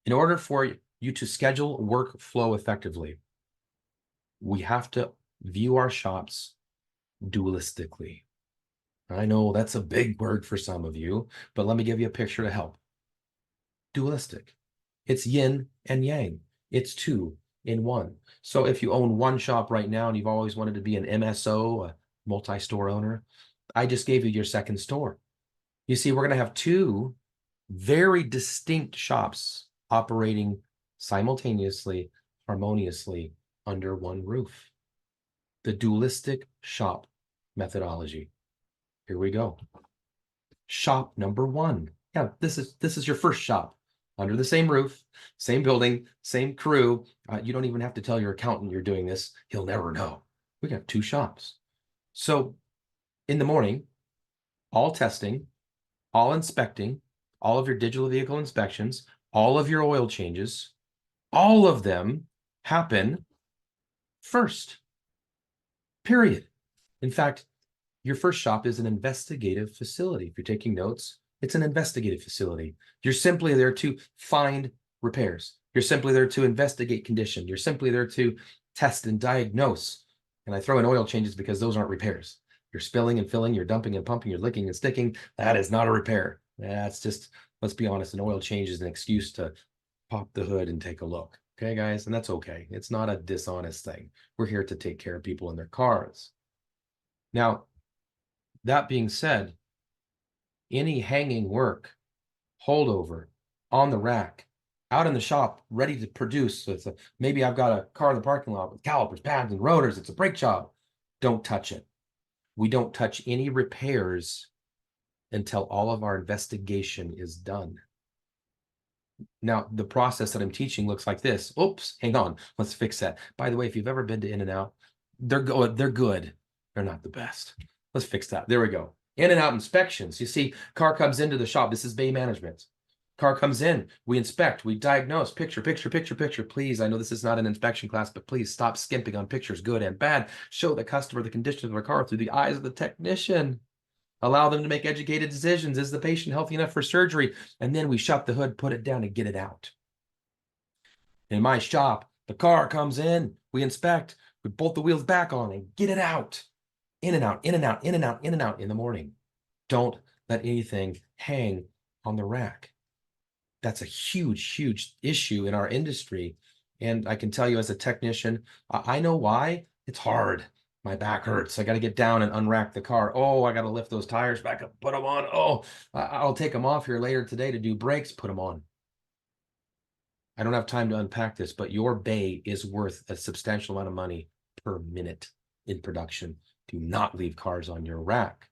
In order for you to schedule workflow effectively, we have to view our shops dualistically. I know that's a big word for some of you, but let me give you a picture to help. Dualistic. It's yin and yang. It's two in one. So if you own one shop right now and you've always wanted to be an MSO, a multi-store owner, I just gave you your second store. You see, we're going to have two very distinct shops operating simultaneously, harmoniously under one roof. The dualistic shop methodology. Here we go. Shop number one. Yeah, this is your first shop under the same roof, same building, same crew. You don't even have to tell your accountant you're doing this. He'll never know. We got two shops. So in the morning, all testing, all inspecting, all of your digital vehicle inspections, all of your oil changes, all of them happen first, period. In fact, your first shop is an investigative facility. If you're taking notes, it's an investigative facility. You're simply there to find repairs. You're simply there to investigate condition. You're simply there to test and diagnose. And I throw in oil changes because those aren't repairs. You're spilling and filling, you're dumping and pumping, you're licking and sticking. That is not a repair. That's just, let's be honest, an oil change is an excuse to pop the hood and take a look. Okay, guys? And that's okay. It's not a dishonest thing. We're here to take care of people in their cars. Now, that being said, any hanging work, holdover, on the rack, out in the shop, ready to produce. So maybe I've got a car in the parking lot with calipers, pads, and rotors. It's a brake job. Don't touch it. We don't touch any repairs until all of our investigation is done. Now, the process that I'm teaching looks like this. Oops, hang on. Let's fix that. By the way, if you've ever been to In-N-Out, they're good. They're not the best. Let's fix that. There we go. In-N-Out inspections. You see, car comes into the shop. This is bay management. Car comes in. We inspect. We diagnose. Picture. Please, I know this is not an inspection class, but please stop skimping on pictures, good and bad. Show the customer the condition of their car through the eyes of the technician. Allow them to make educated decisions. Is the patient healthy enough for surgery? And then we shut the hood, put it down, and get it out. In my shop, the car comes in. We inspect. We bolt the wheels back on and get it out. In and out, in and out, in and out, in and out in the morning. Don't let anything hang on the rack. That's a huge issue in our industry. And I can tell you as a technician, I know why. It's hard. My back hurts. I got to get down and unrack the car. Oh, I got to lift those tires back up, put them on. Oh, I'll take them off here later today to do brakes, put them on. I don't have time to unpack this, but your bay is worth a substantial amount of money per minute in production. Do not leave cars on your rack.